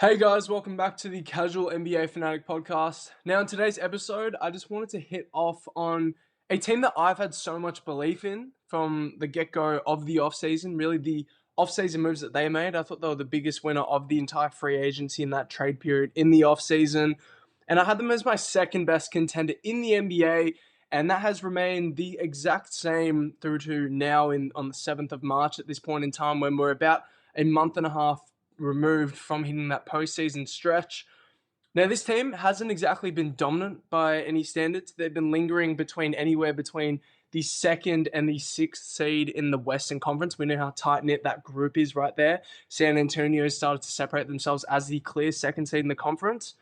Hey guys, welcome back to the Casual NBA Fanatic podcast. Now, in today's episode, I just wanted to hit off on a team that I've had so much belief in from the get-go of the offseason. Really, the offseason moves that they made, I thought they were the biggest winner of the entire free agency in that trade period in the offseason. And I had them as my second best contender in the NBA, and that has remained the exact same through to now on the 7th of March at this point in time when we're about a month and a half removed from hitting that postseason stretch. Now, this team hasn't exactly been dominant by any standards. They've been lingering anywhere between the second and the sixth seed in the Western Conference. We know how tight-knit that group is right there. San Antonio started to separate themselves as the clear second seed in the conference.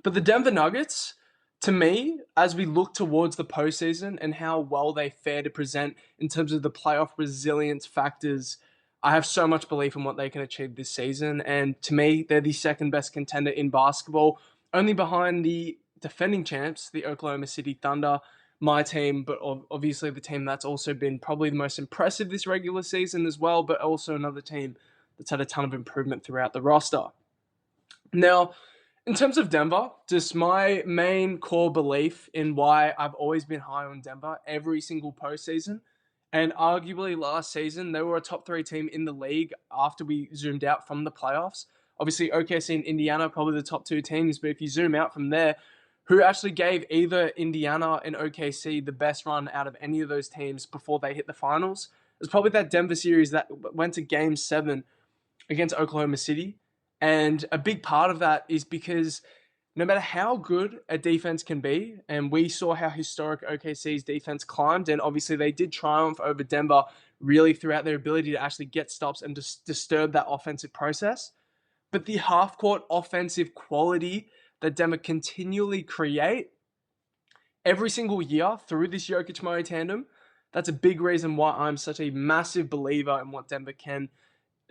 But the Denver Nuggets, to me, as we look towards the postseason and how well they fare to present in terms of the playoff resilience factors, I have so much belief in what they can achieve this season. And to me, they're the second best contender in basketball, only behind the defending champs, the Oklahoma City Thunder, my team, but obviously the team that's also been probably the most impressive this regular season as well, but also another team that's had a ton of improvement throughout the roster. Now, in terms of Denver, just my main core belief in why I've always been high on Denver every single postseason, and arguably last season, they were a top three team in the league after we zoomed out from the playoffs. Obviously, OKC and Indiana, probably the top two teams, but if you zoom out from there, who actually gave either Indiana and OKC the best run out of any of those teams before they hit the finals? It was probably that Denver series that went to Game 7 against Oklahoma City. And a big part of that is because no matter how good a defense can be, and we saw how historic OKC's defense climbed, and obviously they did triumph over Denver really throughout their ability to actually get stops and disturb that offensive process. But the half-court offensive quality that Denver continually create every single year through this Jokić-Murray tandem, that's a big reason why I'm such a massive believer in what Denver can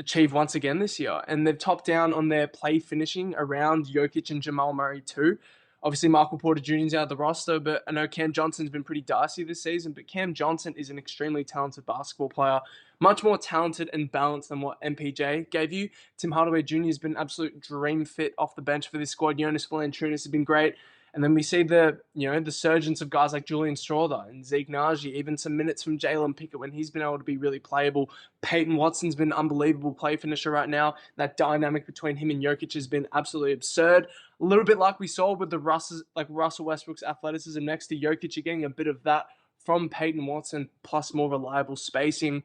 achieve once again this year. And they've topped down on their play finishing around Jokić and Jamal Murray too. Obviously, Michael Porter Jr. is out of the roster, but I know Cam Johnson's been pretty dicey this season, but Cam Johnson is an extremely talented basketball player, much more talented and balanced than what MPJ gave you. Tim Hardaway Jr. has been an absolute dream fit off the bench for this squad. Jonas Valanciunas has been great. And then we see the surgence of guys like Julian Strawther and Zeke Naji, even some minutes from Jalen Pickett when he's been able to be really playable. Peyton Watson's been an unbelievable play finisher right now. That dynamic between him and Jokić has been absolutely absurd. A little bit like we saw with the Russell Westbrook's athleticism next to Jokić, you're getting a bit of that from Peyton Watson, plus more reliable spacing.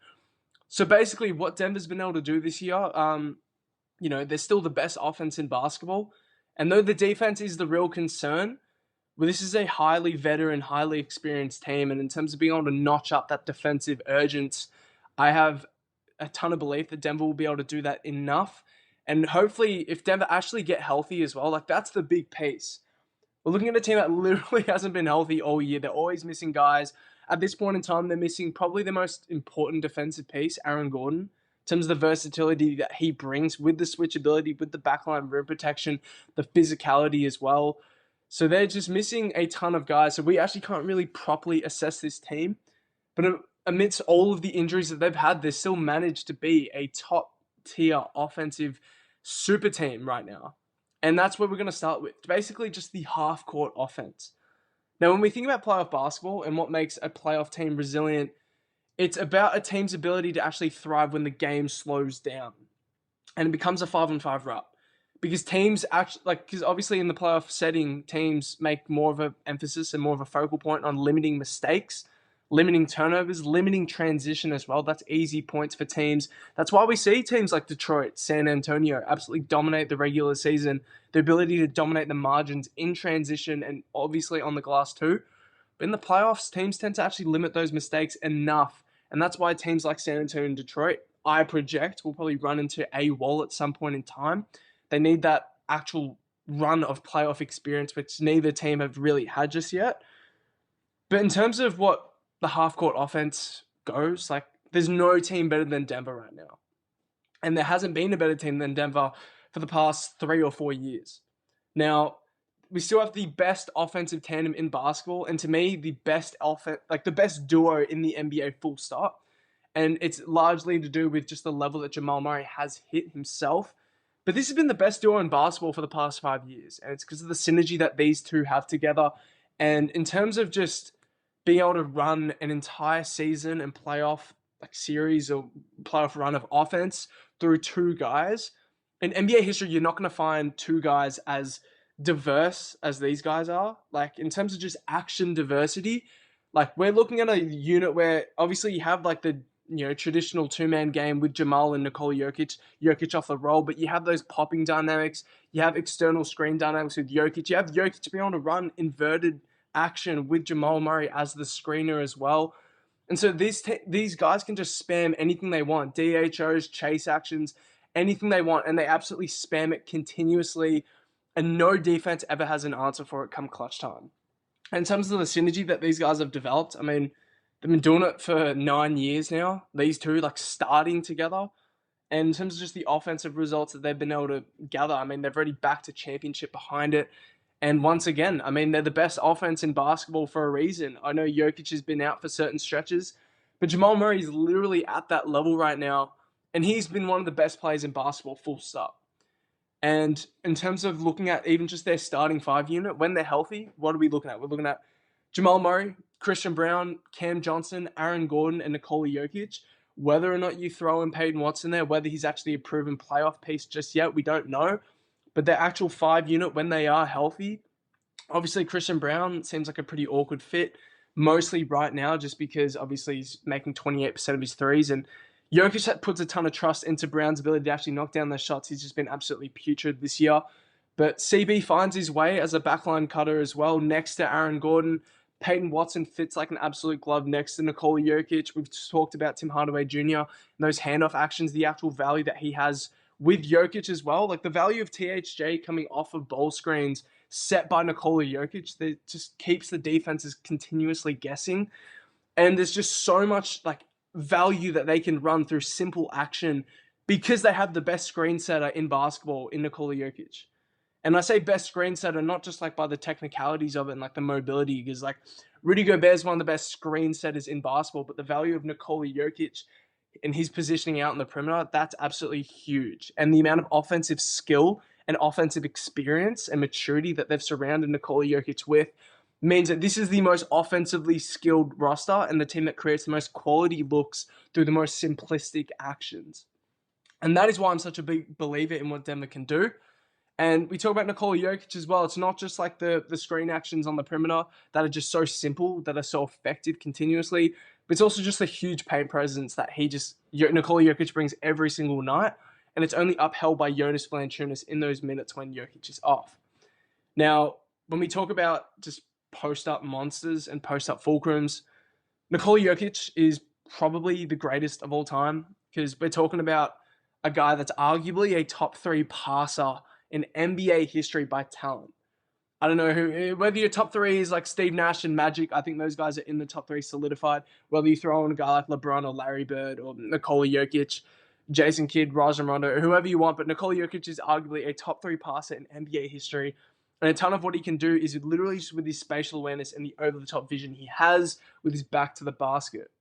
So basically what Denver's been able to do this year, they're still the best offense in basketball. And though the defense is the real concern, well, this is a highly veteran, highly experienced team. And in terms of being able to notch up that defensive urgency, I have a ton of belief that Denver will be able to do that enough. And hopefully, if Denver actually get healthy as well, that's the big piece. We're looking at a team that literally hasn't been healthy all year. They're always missing guys. At this point in time, they're missing probably the most important defensive piece, Aaron Gordon, in terms of the versatility that he brings with the switchability, with the backline rim protection, the physicality as well. So they're just missing a ton of guys. So we actually can't really properly assess this team. But amidst all of the injuries that they've had, they still managed to be a top-tier offensive super team right now. And that's where we're going to start with. Basically just the half-court offense. Now, when we think about playoff basketball and what makes a playoff team resilient, it's about a team's ability to actually thrive when the game slows down and it becomes a 5-on-5 rut. Because teams actually, because obviously in the playoff setting, teams make more of an emphasis and more of a focal point on limiting mistakes, limiting turnovers, limiting transition as well. That's easy points for teams. That's why we see teams like Detroit, San Antonio absolutely dominate the regular season. The ability to dominate the margins in transition and obviously on the glass too. But in the playoffs, teams tend to actually limit those mistakes enough. And that's why teams like San Antonio and Detroit, I project, will probably run into a wall at some point in time. They need that actual run of playoff experience, which neither team have really had just yet. But in terms of what the half-court offense goes, there's no team better than Denver right now. And there hasn't been a better team than Denver for the past 3 or 4 years. Now, we still have the best offensive tandem in basketball, and to me, the best the best duo in the NBA full stop. And it's largely to do with just the level that Jamal Murray has hit himself. But this has been the best duo in basketball for the past 5 years, and it's because of the synergy that these two have together. And in terms of just being able to run an entire season and playoff like series or playoff run of offense through two guys in NBA history, you're not going to find two guys as diverse as these guys are. Like in terms of just action diversity, like we're looking at a unit where obviously you have like the traditional two-man game with Jamal and Nikola Jokić off the roll, but you have those popping dynamics, you have external screen dynamics with Jokić, you have Jokić being able to run inverted action with Jamal Murray as the screener as well. And so these guys can just spam anything they want, DHOs, chase actions, anything they want, and they absolutely spam it continuously, and no defense ever has an answer for it come clutch time. And in terms of the synergy that these guys have developed, I mean, they've been doing it for 9 years now, these two, like starting together. And in terms of just the offensive results that they've been able to gather, I mean, they've already backed a championship behind it. And once again, I mean, they're the best offense in basketball for a reason. I know Jokić has been out for certain stretches, but Jamal Murray is literally at that level right now, and he's been one of the best players in basketball, full stop. And in terms of looking at even just their starting five unit, when they're healthy, what are we looking at? We're looking at Jamal Murray, Christian Brown, Cam Johnson, Aaron Gordon, and Nikola Jokić. Whether or not you throw in Peyton Watson there, whether he's actually a proven playoff piece just yet, we don't know. But their actual five unit, when they are healthy, obviously Christian Brown seems like a pretty awkward fit, mostly right now, just because obviously he's making 28% of his threes. And Jokić puts a ton of trust into Brown's ability to actually knock down those shots. He's just been absolutely putrid this year. But CB finds his way as a backline cutter as well, next to Aaron Gordon. Peyton Watson fits like an absolute glove next to Nikola Jokić. We've talked about Tim Hardaway Jr. and those handoff actions, the actual value that he has with Jokić as well. Like the value of THJ coming off of ball screens set by Nikola Jokić, that just keeps the defenses continuously guessing. And there's just so much like value that they can run through simple action because they have the best screen setter in basketball in Nikola Jokić. And I say best screen setter, not just like by the technicalities of it and like the mobility, because like Rudy Gobert is one of the best screen setters in basketball, but the value of Nikola Jokić and his positioning out in the perimeter, that's absolutely huge. And the amount of offensive skill and offensive experience and maturity that they've surrounded Nikola Jokić with means that this is the most offensively skilled roster and the team that creates the most quality looks through the most simplistic actions. And that is why I'm such a big believer in what Denver can do. And we talk about Nikola Jokić as well. It's not just like the screen actions on the perimeter that are just so simple, that are so effective continuously, but it's also just a huge paint presence that Nikola Jokić brings every single night. And it's only upheld by Jonas Valanciunas in those minutes when Jokić is off. Now, when we talk about just post-up monsters and post-up fulcrums, Nikola Jokić is probably the greatest of all time, because we're talking about a guy that's arguably a top 3 passer in NBA history by talent. I don't know whether your top 3 is like Steve Nash and Magic. I think those guys are in the top 3 solidified. Whether you throw in a guy like LeBron or Larry Bird or Nikola Jokić, Jason Kidd, Rajon Rondo, or whoever you want, but Nikola Jokić is arguably a top 3 passer in NBA history. And a ton of what he can do is literally just with his spatial awareness and the over-the-top vision he has with his back to the basket.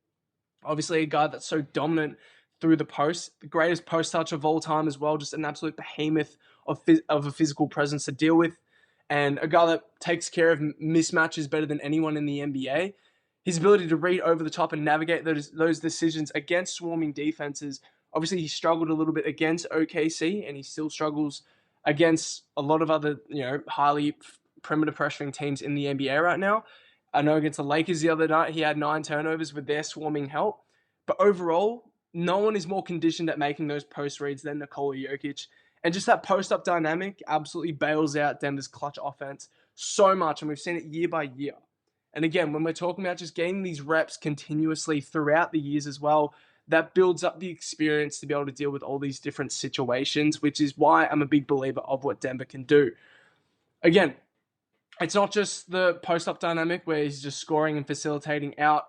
Obviously, a guy that's so dominant through the post, the greatest post touch of all time as well, just an absolute behemoth of a physical presence to deal with, and a guy that takes care of mismatches better than anyone in the NBA. His ability to read over the top and navigate those decisions against swarming defenses. Obviously, he struggled a little bit against OKC, and he still struggles against a lot of other, highly perimeter pressuring teams in the NBA right now. I know against the Lakers the other night, he had 9 turnovers with their swarming help. But overall, no one is more conditioned at making those post reads than Nikola Jokić. And just that post-up dynamic absolutely bails out Denver's clutch offense so much, and we've seen it year by year. And again, when we're talking about just getting these reps continuously throughout the years as well, that builds up the experience to be able to deal with all these different situations, which is why I'm a big believer of what Denver can do. Again, it's not just the post-up dynamic where he's just scoring and facilitating out,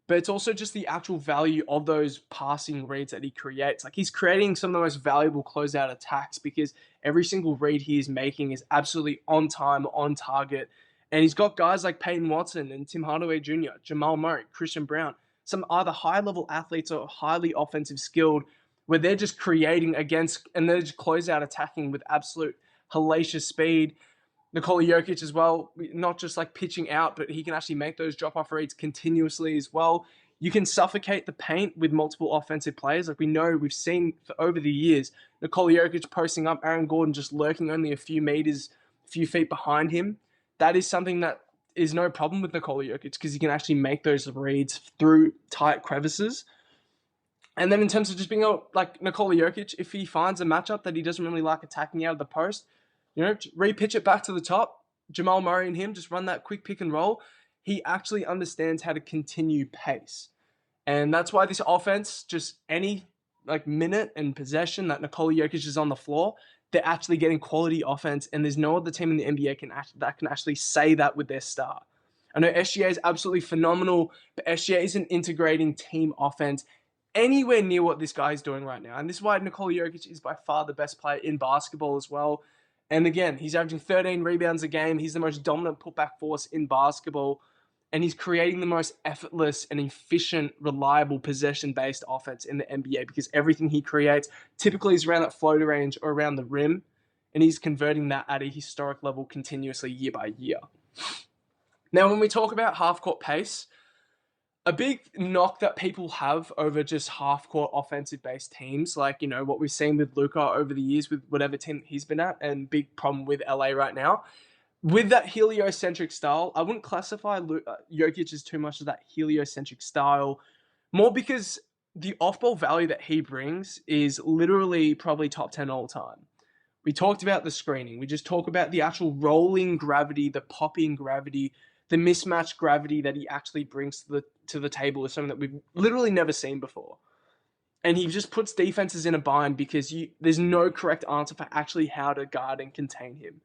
but it's also just the actual value of those passing reads that he creates. Like, he's creating some of the most valuable closeout attacks because every single read he is making is absolutely on time, on target. And he's got guys like Peyton Watson and Tim Hardaway Jr., Jamal Murray, Christian Brown, some either high-level athletes or highly offensive skilled where they're just creating against, and they're just close out attacking with absolute hellacious speed. Nikola Jokić as well, not just like pitching out, but he can actually make those drop-off reads continuously as well. You can suffocate the paint with multiple offensive players. Like we know, we've seen for over the years, Nikola Jokić posting up, Aaron Gordon just lurking only a few feet behind him. That is something that is no problem with Nikola Jokić because he can actually make those reads through tight crevices. And then in terms of just being like Nikola Jokić, if he finds a matchup that he doesn't really like attacking out of the post, repitch it back to the top. Jamal Murray and him just run that quick pick and roll. He actually understands how to continue pace. And that's why this offense, just any minute and possession that Nikola Jokić is on the floor, they're actually getting quality offense. And there's no other team in the NBA that can actually say that with their star. I know SGA is absolutely phenomenal, but SGA isn't integrating team offense anywhere near what this guy is doing right now. And this is why Nikola Jokić is by far the best player in basketball as well. And again, he's averaging 13 rebounds a game. He's the most dominant putback force in basketball. And he's creating the most effortless and efficient, reliable possession-based offense in the NBA because everything he creates typically is around that floater range or around the rim. And he's converting that at a historic level continuously year by year. Now, when we talk about half-court pace, a big knock that people have over just half-court offensive-based teams, like, what we've seen with Luka over the years with whatever team he's been at, and big problem with LA right now, with that heliocentric style, I wouldn't classify Jokić as too much of that heliocentric style, more because the off-ball value that he brings is literally probably top 10 all time. We talked about the screening. We just talk about the actual rolling gravity, the popping gravity, the mismatched gravity that he actually brings to the table is something that we've literally never seen before. And he just puts defenses in a bind because there's no correct answer for actually how to guard and contain him.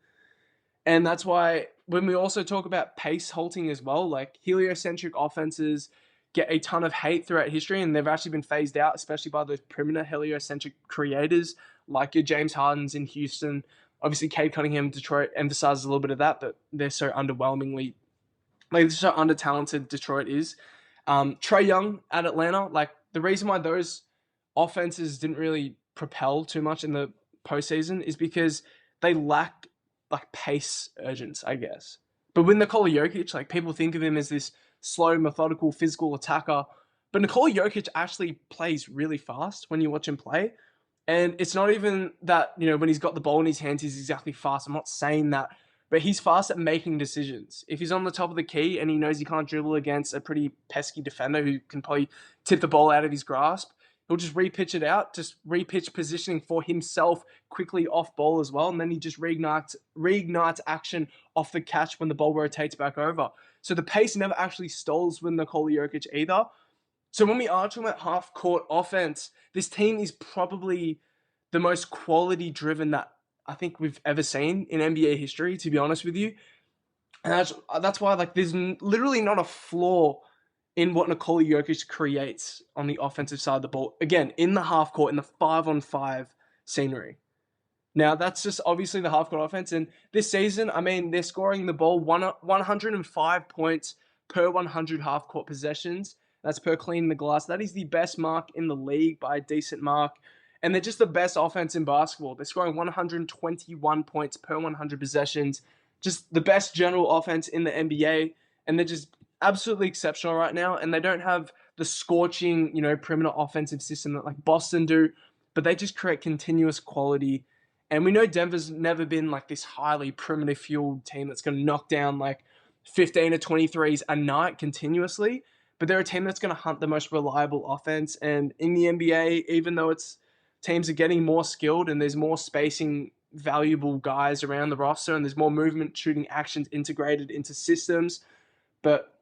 And that's why when we also talk about pace halting as well, like heliocentric offenses get a ton of hate throughout history, and they've actually been phased out, especially by those perimeter heliocentric creators like your James Hardens in Houston. Obviously, Cade Cunningham, Detroit emphasizes a little bit of that, but they're so underwhelmingly, they're so under-talented Detroit is. Trae Young at Atlanta, the reason why those offenses didn't really propel too much in the postseason is because they lack pace urgence, I guess. But with Nikola Jokić, people think of him as this slow, methodical, physical attacker. But Nikola Jokić actually plays really fast when you watch him play. And it's not even that, when he's got the ball in his hands, he's exactly fast. I'm not saying that. But he's fast at making decisions. If he's on the top of the key and he knows he can't dribble against a pretty pesky defender who can probably tip the ball out of his grasp, he'll just repitch it out, just repitch positioning for himself quickly off ball as well. And then he just reignites action off the catch when the ball rotates back over. So the pace never actually stalls with Nikola Jokić either. So when we are talking about half-court offense, this team is probably the most quality-driven that I think we've ever seen in NBA history, to be honest with you. And that's why there's literally not a flaw in what Nikola Jokić creates on the offensive side of the ball. Again, in the half court, in the 5-on-5 scenery. Now, that's just obviously the half court offense. And this season, they're scoring the ball 105 points per 100 half court possessions. That's per cleaning the glass. That is the best mark in the league by a decent mark. And they're just the best offense in basketball. They're scoring 121 points per 100 possessions. Just the best general offense in the NBA. And they're just absolutely exceptional right now. And they don't have the scorching, perimeter offensive system that Boston do. But they just create continuous quality. And we know Denver's never been this highly perimeter fueled team that's going to knock down 15 to 23s a night continuously. But they're a team that's going to hunt the most reliable offense. And in the NBA, even though teams are getting more skilled and there's more spacing valuable guys around the roster and there's more movement shooting actions integrated into systems. But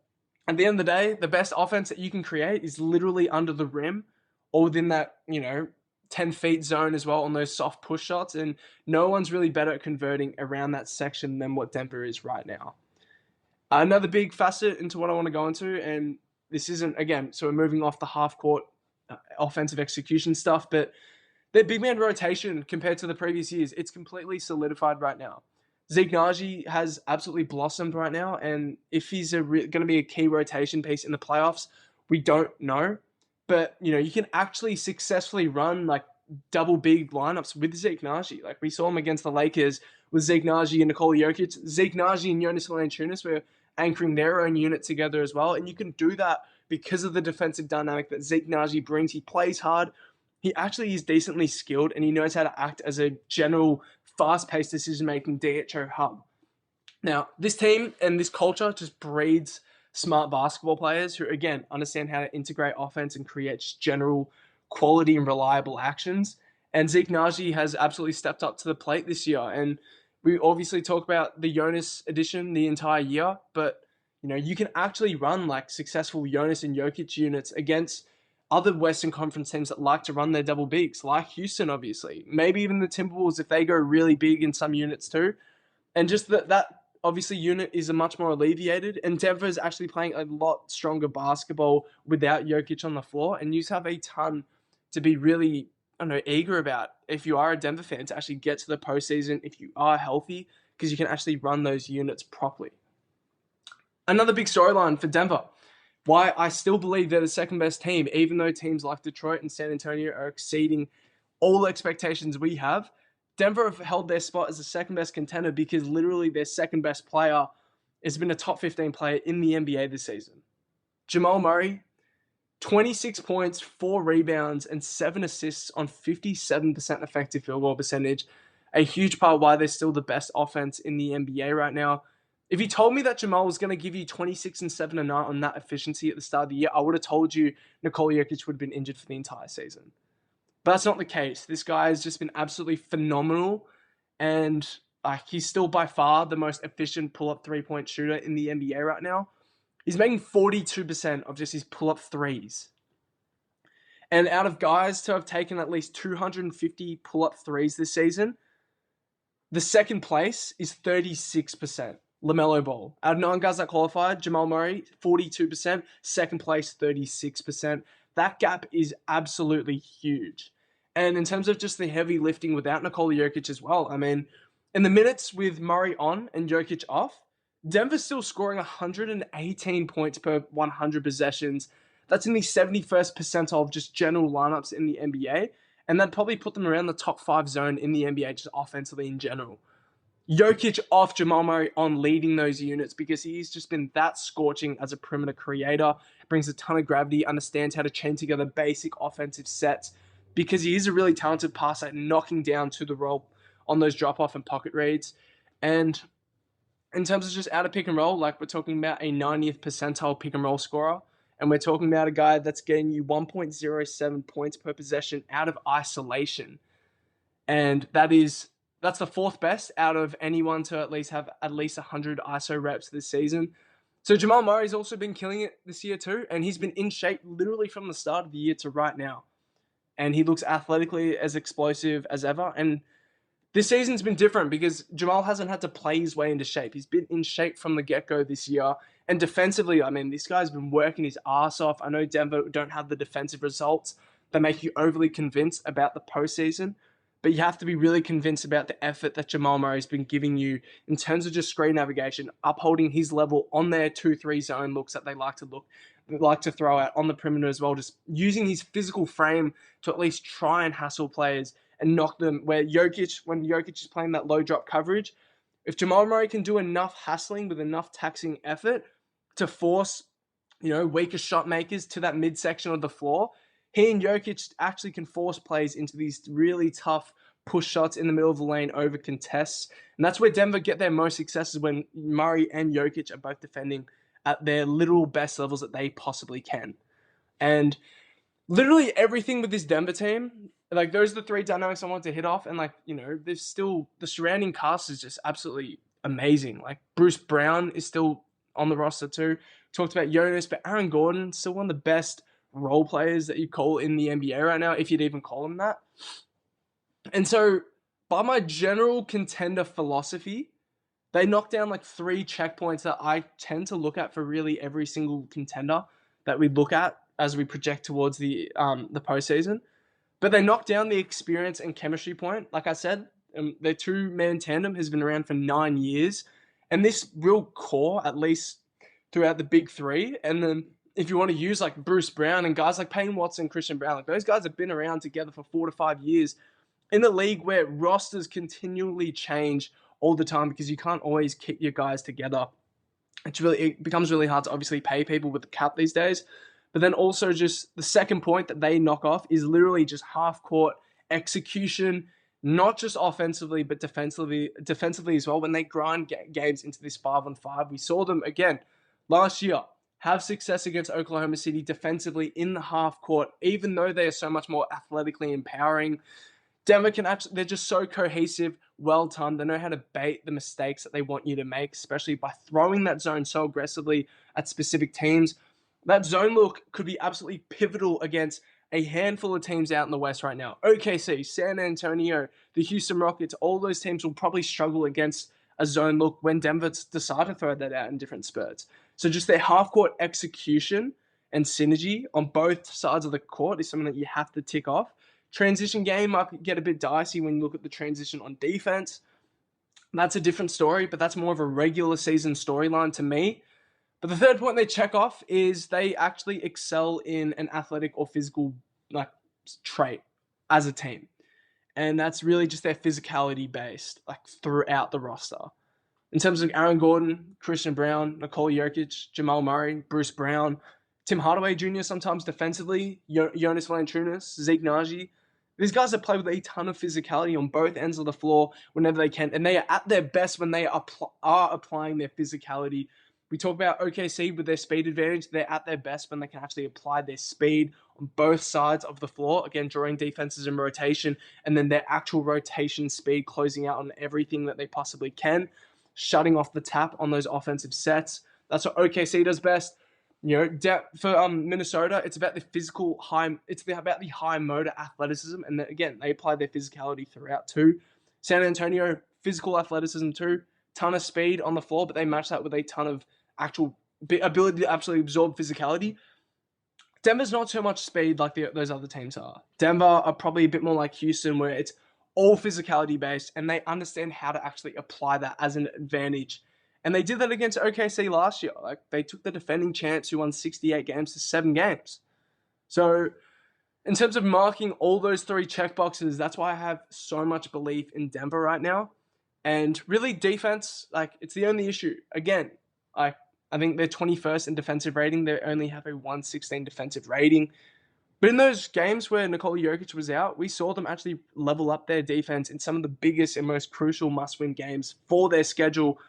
at the end of the day, the best offense that you can create is literally under the rim or within that, 10 feet zone as well on those soft push shots. And no one's really better at converting around that section than what Denver is right now. Another big facet into what I want to go into, and this isn't, again, so we're moving off the half-court offensive execution stuff, but their big man rotation compared to the previous years, it's completely solidified right now. Zeke Naji has absolutely blossomed right now, and if he's going to be a key rotation piece in the playoffs, we don't know. But, you can actually successfully run like double big lineups with Zeke Nagy. Like we saw him against the Lakers with Zeke Nagy and Nikola Jokić. Zeke Nagy and Jonas Valanciunas were anchoring their own unit together as well. And you can do that because of the defensive dynamic that Zeke Nagy brings. He plays hard. He actually is decently skilled, and he knows how to act as a general fast-paced decision-making DHO hub. Now, this team and this culture just breeds smart basketball players who, again, understand how to integrate offense and create just general quality and reliable actions. And Zeke Nagy has absolutely stepped up to the plate this year. And we obviously talk about the Jonas addition the entire year, but you can actually run like successful Jonas and Jokić units against other Western Conference teams that like to run their double bigs, like Houston, obviously. Maybe even the Timberwolves if they go really big in some units too. And just that obviously unit is a much more alleviated, and Denver is actually playing a lot stronger basketball without Jokić on the floor, and you have a ton to be really, eager about if you are a Denver fan to actually get to the postseason if you are healthy, because you can actually run those units properly. Another big storyline for Denver, why I still believe they're the second best team, even though teams like Detroit and San Antonio are exceeding all expectations we have. Denver have held their spot as the second best contender because literally their second best player has been a top 15 player in the NBA this season. Jamal Murray, 26 points, 4 rebounds, and 7 assists on 57% effective field goal percentage. A huge part why they're still the best offense in the NBA right now. If you told me that Jamal was going to give you 26 and 7 a night on that efficiency at the start of the year, I would have told you Nikola Jokić would have been injured for the entire season. But that's not the case. This guy has just been absolutely phenomenal, and he's still by far the most efficient pull-up three-point shooter in the NBA right now. He's making 42% of just his pull-up threes. And out of guys to have taken at least 250 pull-up threes this season, the second place is 36%. LaMelo Ball. Out of 9 guys that qualified, Jamal Murray, 42%. Second place, 36%. That gap is absolutely huge. And in terms of just the heavy lifting without Nikola Jokić as well, in the minutes with Murray on and Jokić off, Denver's still scoring 118 points per 100 possessions. That's in the 71st percentile of just general lineups in the NBA. And that'd probably put them around the top 5 zone in the NBA, just offensively in general. Jokić off, Jamal Murray on, leading those units because he's just been that scorching as a perimeter creator. Brings a ton of gravity, understands how to chain together basic offensive sets because he is a really talented passer, knocking down to the roll on those drop-off and pocket reads. And in terms of just out of pick and roll, like we're talking about a 90th percentile pick and roll scorer, and we're talking about a guy that's getting you 1.07 points per possession out of isolation. And that's the 4th best out of anyone to at least have at least 100 ISO reps this season. So Jamal Murray's also been killing it this year too, and he's been in shape literally from the start of the year to right now. And he looks athletically as explosive as ever. And this season's been different because Jamal hasn't had to play his way into shape. He's been in shape from the get-go this year. And defensively, this guy's been working his ass off. I know Denver don't have the defensive results that make you overly convinced about the postseason, but you have to be really convinced about the effort that Jamal Murray's been giving you in terms of just screen navigation, upholding his level on their 2-3 zone looks that they like to throw out on the perimeter as well, just using his physical frame to at least try and hassle players and knock them when Jokić is playing that low drop coverage. If Jamal Murray can do enough hassling with enough taxing effort to force, weaker shot makers to that midsection of the floor, he and Jokić actually can force plays into these really tough push shots in the middle of the lane over contests. And that's where Denver get their most successes, when Murray and Jokić are both defending at their literal best levels that they possibly can. And literally everything with this Denver team, those are the 3 dynamics I want to hit off. And there's still, the surrounding cast is just absolutely amazing. Bruce Brown is still on the roster too. Talked about Jonas, but Aaron Gordon, still one of the best role players that you call in the NBA right now, if you'd even call him that. And so, by my general contender philosophy, they knock down 3 checkpoints that I tend to look at for really every single contender that we look at as we project towards the postseason. But they knock down the experience and chemistry point. Like I said, their 2-man tandem has been around for 9 years. And this real core, at least throughout the big 3, and then if you want to use like Bruce Brown and guys like Payne Watson, Christian Brown, like those guys have been around together for 4 to 5 years in a league where rosters continually change all the time because you can't always keep your guys together. It becomes really hard to obviously pay people with the cap these days. But then also just the second point that they knock off is literally just half-court execution, not just offensively, but defensively as well. When they grind games into this 5-on-5, we saw them, again, last year, have success against Oklahoma City defensively in the half-court, even though they are so much more athletically empowering. Denver they're just so cohesive, well-timed. They know how to bait the mistakes that they want you to make, especially by throwing that zone so aggressively at specific teams. That zone look could be absolutely pivotal against a handful of teams out in the West right now. OKC, San Antonio, the Houston Rockets, all those teams will probably struggle against a zone look when Denver decide to throw that out in different spurts. So just their half-court execution and synergy on both sides of the court is something that you have to tick off. Transition game might get a bit dicey when you look at the transition on defense. That's a different story, but that's more of a regular season storyline to me. But the third point they check off is they actually excel in an athletic or physical trait as a team. And that's really just their physicality based throughout the roster. In terms of Aaron Gordon, Christian Brown, Nikola Jokić, Jamal Murray, Bruce Brown, Tim Hardaway Jr. sometimes defensively, Jonas Valanciunas, Zeke Naji. These guys have played with a ton of physicality on both ends of the floor whenever they can. And they are at their best when they are applying their physicality. We talk about OKC with their speed advantage. They're at their best when they can actually apply their speed on both sides of the floor. Again, drawing defenses in rotation, and then their actual rotation speed closing out on everything that they possibly can, shutting off the tap on those offensive sets. That's what OKC does best. For Minnesota, it's about the physical high. It's about the high motor athleticism, and again, they apply their physicality throughout too. San Antonio, physical athleticism too, ton of speed on the floor, but they match that with a ton of actual ability to absolutely absorb physicality. Denver's not so much speed like those other teams are. Denver are probably a bit more like Houston, where it's all physicality based, and they understand how to actually apply that as an advantage. And they did that against OKC last year. They took the defending champs who won 68 games to 7 games. So in terms of marking all those 3 checkboxes, that's why I have so much belief in Denver right now. And really defense, it's the only issue. Again, I think they're 21st in defensive rating. They only have a 116 defensive rating. But in those games where Nikola Jokić was out, we saw them actually level up their defense in some of the biggest and most crucial must-win games for their schedule.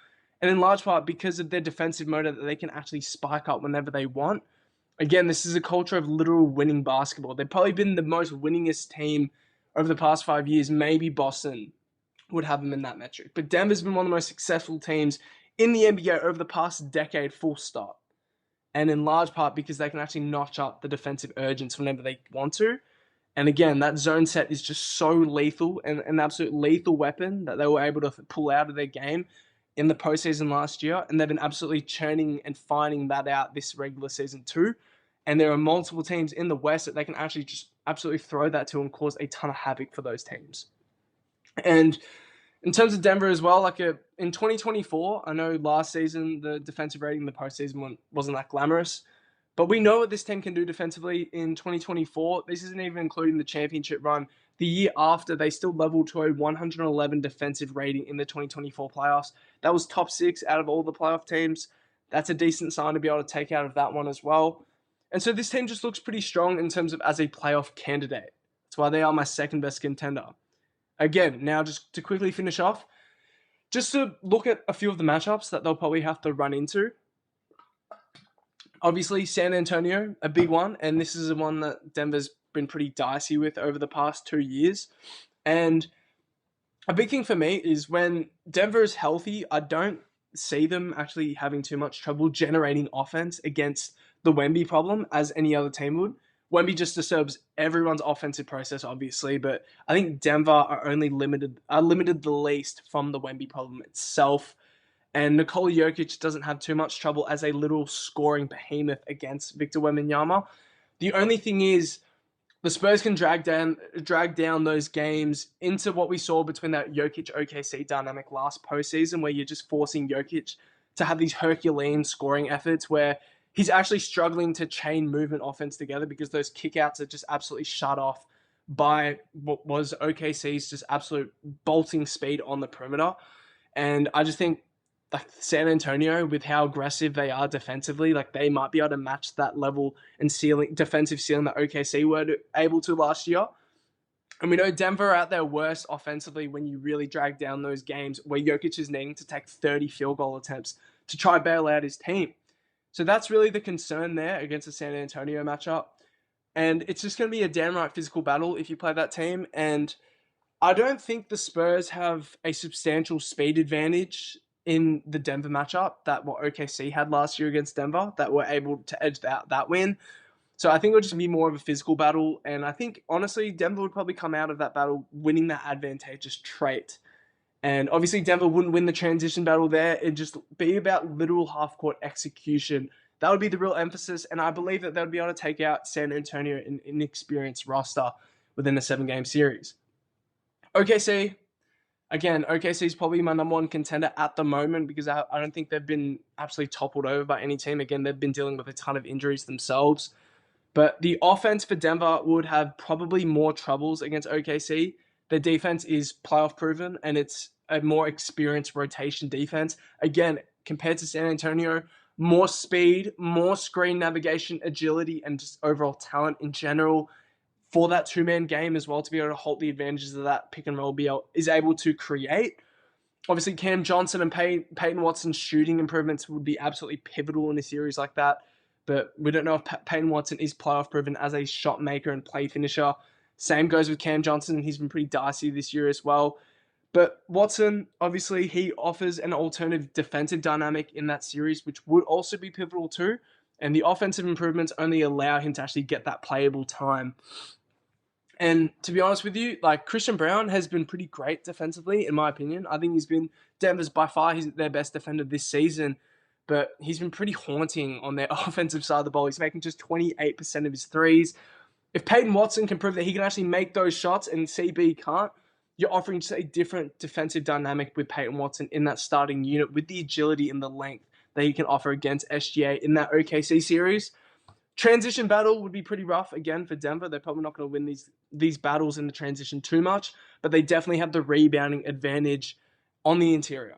And in large part because of their defensive motor that they can actually spike up whenever they want. Again, this is a culture of literal winning basketball. They've probably been the most winningest team over the past 5 years. Maybe Boston would have them in that metric. But Denver's been one of the most successful teams in the NBA over the past decade, full stop. And in large part because they can actually notch up the defensive urgence whenever they want to. And again, that zone set is just so lethal and an absolute lethal weapon that they were able to pull out of their game in the postseason last year. And they've been absolutely churning and finding that out this regular season too. And there are multiple teams in the West that they can actually just absolutely throw that to and cause a ton of havoc for those teams. And in terms of Denver as well, in 2024, I know last season the defensive rating in the postseason wasn't that glamorous, but we know what this team can do defensively in 2024. This isn't even including the championship run. The year after, they still leveled to a 111 defensive rating in the 2024 playoffs. That was top 6 out of all the playoff teams. That's a decent sign to be able to take out of that one as well. And so this team just looks pretty strong in terms of as a playoff candidate. That's why they are my second best contender. Again, now just to quickly finish off, just to look at a few of the matchups that they'll probably have to run into. Obviously, San Antonio, a big one, and this is the one that Denver's been pretty dicey with over the past 2 years. And a big thing for me is when Denver is healthy, I don't see them actually having too much trouble generating offense against the Wemby problem as any other team would. Wemby just disturbs everyone's offensive process, obviously, but I think Denver are limited the least from the Wemby problem itself. And Nikola Jokić doesn't have too much trouble as a little scoring behemoth against Victor Wembanyama. The only thing is, the Spurs can drag down those games into what we saw between that Jokić-OKC dynamic last postseason, where you're just forcing Jokić to have these Herculean scoring efforts where he's actually struggling to chain movement offense together because those kickouts are just absolutely shut off by what was OKC's just absolute bolting speed on the perimeter. And I just think like San Antonio, with how aggressive they are defensively, like they might be able to match that level and defensive ceiling that OKC were able to last year. And we know Denver are at their worst offensively when you really drag down those games where Jokić is needing to take 30 field goal attempts to try bail out his team. So that's really the concern there against the San Antonio matchup. And it's just going to be a damn right physical battle if you play that team. And I don't think the Spurs have a substantial speed advantage in the Denver matchup that what OKC had last year against Denver, that were able to edge out that win. So I think it'll just be more of a physical battle. And I think, honestly, Denver would probably come out of that battle winning that advantageous trait. And obviously, Denver wouldn't win the transition battle there. It'd just be about literal half-court execution. That would be the real emphasis. And I believe that they would be able to take out San Antonio, an inexperienced roster, within a 7-game series. OKC, again, OKC is probably my number one contender at the moment because I don't think they've been absolutely toppled over by any team. Again, they've been dealing with a ton of injuries themselves. But the offense for Denver would have probably more troubles against OKC. Their defense is playoff proven, and it's a more experienced rotation defense. Again, compared to San Antonio, more speed, more screen navigation, agility, and just overall talent in general for that two-man game as well to be able to halt the advantages of that pick and roll is able to create. Obviously, Cam Johnson and Peyton Watson's shooting improvements would be absolutely pivotal in a series like that. But we don't know if Peyton Watson is playoff proven as a shot maker and play finisher. Same goes with Cam Johnson. He's been pretty dicey this year as well. But Watson, obviously, he offers an alternative defensive dynamic in that series, which would also be pivotal too. And the offensive improvements only allow him to actually get that playable time. And to be honest with you, like Christian Braun has been pretty great defensively, in my opinion. I think he's been Denver's by far their best defender this season. But he's been pretty haunting on their offensive side of the ball. He's making just 28% of his threes. If Peyton Watson can prove that he can actually make those shots and CB can't, you're offering just a different defensive dynamic with Peyton Watson in that starting unit with the agility and the length that he can offer against SGA in that OKC series. Transition battle would be pretty rough, again, for Denver. They're probably not going to win these battles in the transition too much, but they definitely have the rebounding advantage on the interior.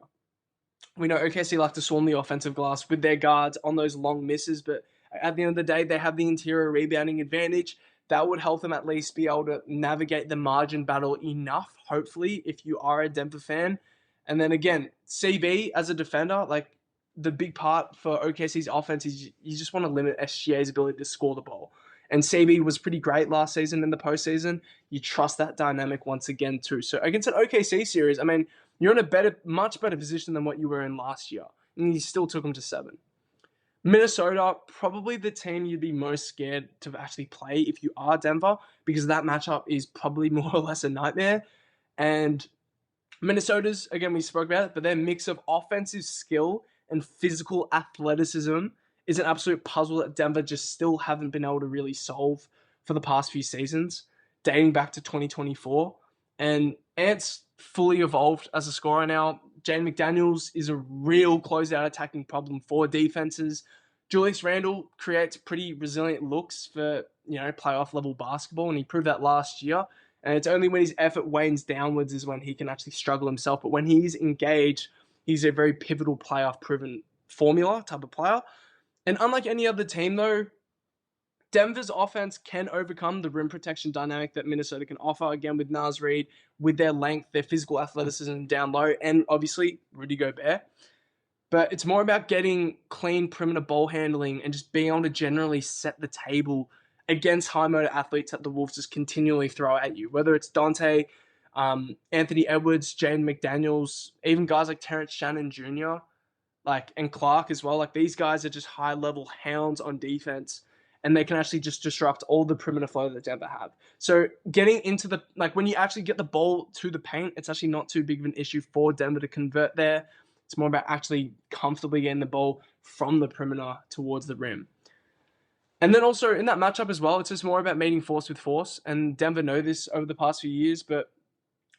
We know OKC like to swarm the offensive glass with their guards on those long misses, but at the end of the day, they have the interior rebounding advantage. That would help them at least be able to navigate the margin battle enough, hopefully, if you are a Denver fan. And then again, CB as a defender, like the big part for OKC's offense is you just want to limit SGA's ability to score the ball. And CB was pretty great last season in the postseason. You trust that dynamic once again too. So against an OKC series, I mean, you're in a much better position than what you were in last year. And you still took them to 7. Minnesota, probably the team you'd be most scared to actually play if you are Denver, because that matchup is probably more or less a nightmare. And Minnesota's, again, we spoke about it, but their mix of offensive skill and physical athleticism is an absolute puzzle that Denver just still haven't been able to really solve for the past few seasons, dating back to 2024. And Ant's fully evolved as a scorer now. Jaden McDaniels is a real closeout attacking problem for defenses. Julius Randle creates pretty resilient looks for, playoff level basketball, and he proved that last year. And it's only when his effort wanes downwards is when he can actually struggle himself. But when he's engaged, he's a very pivotal playoff proven formula type of player. And unlike any other team though, Denver's offense can overcome the rim protection dynamic that Minnesota can offer, again, with Naz Reid, with their length, their physical athleticism down low, and obviously Rudy Gobert. But it's more about getting clean perimeter ball handling and just being able to generally set the table against high-motor athletes that the Wolves just continually throw at you, whether it's Dante, Anthony Edwards, Jaden McDaniels, even guys like Terrence Shannon Jr., and Clark as well. These guys are just high-level hounds on defense, and they can actually just disrupt all the perimeter flow that Denver have. So getting into when you actually get the ball to the paint, it's actually not too big of an issue for Denver to convert there. It's more about actually comfortably getting the ball from the perimeter towards the rim. And then also in that matchup as well, it's just more about meeting force with force. And Denver know this over the past few years, but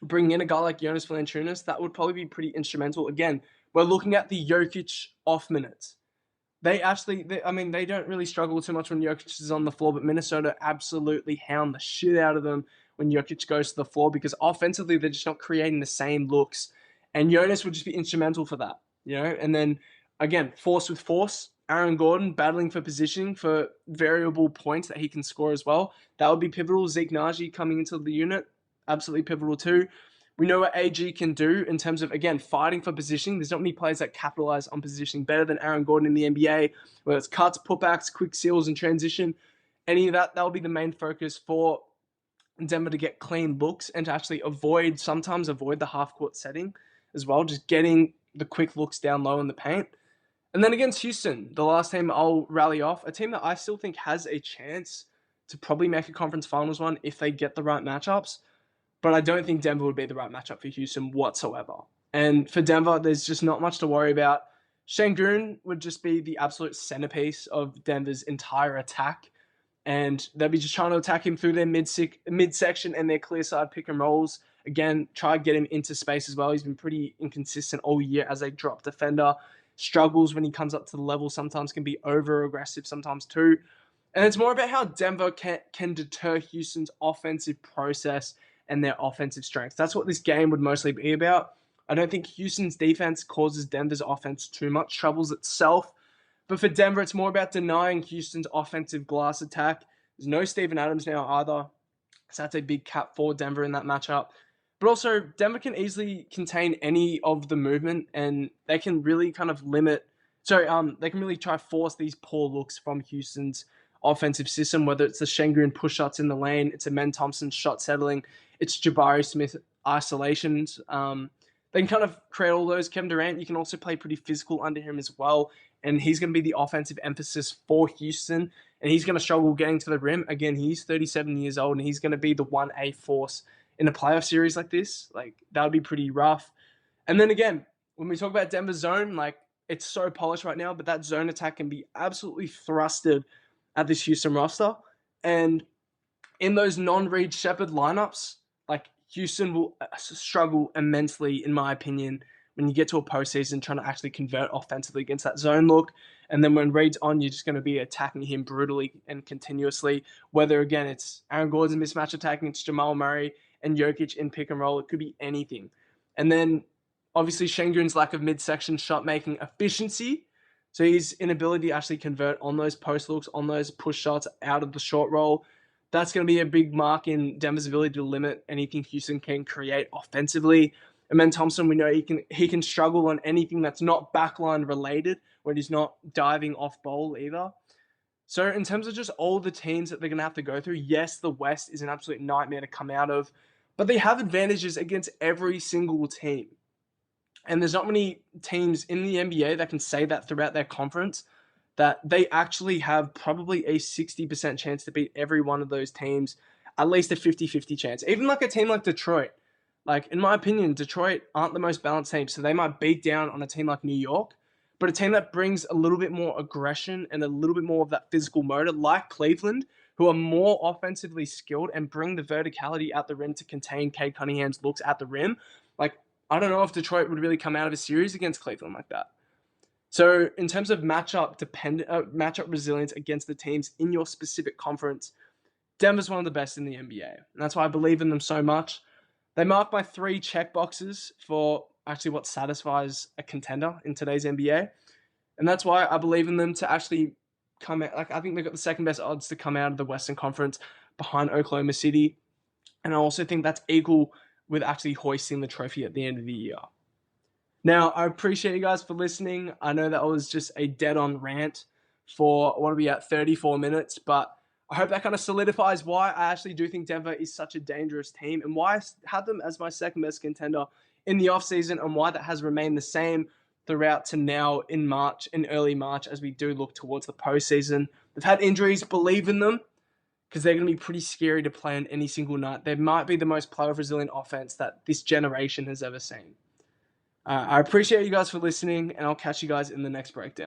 bringing in a guy like Jonas Valanciunas, that would probably be pretty instrumental. Again, we're looking at the Jokić off minutes. they don't really struggle too much when Jokić is on the floor, but Minnesota absolutely hound the shit out of them when Jokić goes to the floor because offensively they're just not creating the same looks. And Jonas would just be instrumental for that, And then, again, force with force. Aaron Gordon battling for positioning for variable points that he can score as well. That would be pivotal. Zeke Naji coming into the unit, absolutely pivotal too. We know what AG can do in terms of, again, fighting for positioning. There's not many players that capitalize on positioning better than Aaron Gordon in the NBA, whether it's cuts, putbacks, quick seals, and transition. Any of that will be the main focus for Denver to get clean looks and to actually sometimes avoid the half-court setting as well, just getting the quick looks down low in the paint. And then against Houston, the last team I'll rally off, a team that I still think has a chance to probably make a conference finals run if they get the right matchups. But I don't think Denver would be the right matchup for Houston whatsoever. And for Denver, there's just not much to worry about. Şengün would just be the absolute centerpiece of Denver's entire attack. And they'll be just trying to attack him through their midsection and their clear side pick and rolls. Again, try to get him into space as well. He's been pretty inconsistent all year as a drop defender. Struggles when he comes up to the level. Sometimes can be over-aggressive sometimes too. And it's more about how Denver can deter Houston's offensive process and their offensive strength. That's what this game would mostly be about. I don't think Houston's defense causes Denver's offense too much troubles itself. But for Denver, it's more about denying Houston's offensive glass attack. There's no Steven Adams now either. So that's a big cap for Denver in that matchup. But also, Denver can easily contain any of the movement, and they can really kind of they can really try to force these poor looks from Houston's offensive system, whether it's the Şengün push shots in the lane, it's Amen Thompson shot settling, it's Jabari Smith isolations. They can kind of create all those. Kevin Durant, you can also play pretty physical under him as well, and he's going to be the offensive emphasis for Houston, and he's going to struggle getting to the rim. Again, he's 37 years old, and he's going to be the 1A force in a playoff series like this. Like, that would be pretty rough. And then again, when we talk about Denver's zone, like, it's so polished right now, but that zone attack can be absolutely thrusted at this Houston roster. And in those non-Reed Shepherd lineups, like, Houston will struggle immensely, in my opinion, when you get to a postseason trying to actually convert offensively against that zone look. And then when Reed's on, you're just going to be attacking him brutally and continuously. Whether, again, it's Aaron Gordon's mismatch attacking, it's Jamal Murray and Jokić in pick and roll. It could be anything. And then, obviously, Şengün's lack of midsection shot-making efficiency. So his inability to actually convert on those post looks, on those push shots out of the short roll. That's going to be a big mark in Denver's ability to limit anything Houston can create offensively. And then Thompson, we know he can struggle on anything that's not backline related, when he's not diving off ball either. So in terms of just all the teams that they're going to have to go through, yes, the West is an absolute nightmare to come out of, but they have advantages against every single team. And there's not many teams in the NBA that can say that throughout their conference, that they actually have probably a 60% chance to beat every one of those teams, at least a 50-50 chance. Even like a team like Detroit. Like, in my opinion, Detroit aren't the most balanced team, so they might beat down on a team like New York, but a team that brings a little bit more aggression and a little bit more of that physical motor, like Cleveland, who are more offensively skilled and bring the verticality at the rim to contain Cade Cunningham's looks at the rim. Like, I don't know if Detroit would really come out of a series against Cleveland like that. So in terms of matchup resilience against the teams in your specific conference, Denver's one of the best in the NBA. And that's why I believe in them so much. They mark my 3 check boxes for actually what satisfies a contender in today's NBA. And that's why I believe in them to actually come out. Like, I think they've got the second best odds to come out of the Western Conference behind Oklahoma City. And I also think that's equal with actually hoisting the trophy at the end of the year. Now, I appreciate you guys for listening. I know that was just a dead-on rant for, what are we at, 34 minutes, but I hope that kind of solidifies why I actually do think Denver is such a dangerous team and why I had them as my second best contender in the offseason and why that has remained the same throughout to now in early March, as we do look towards the postseason. They've had injuries, believe in them, because they're going to be pretty scary to play on any single night. They might be the most playoff resilient offense that this generation has ever seen. I appreciate you guys for listening, and I'll catch you guys in the next breakdown.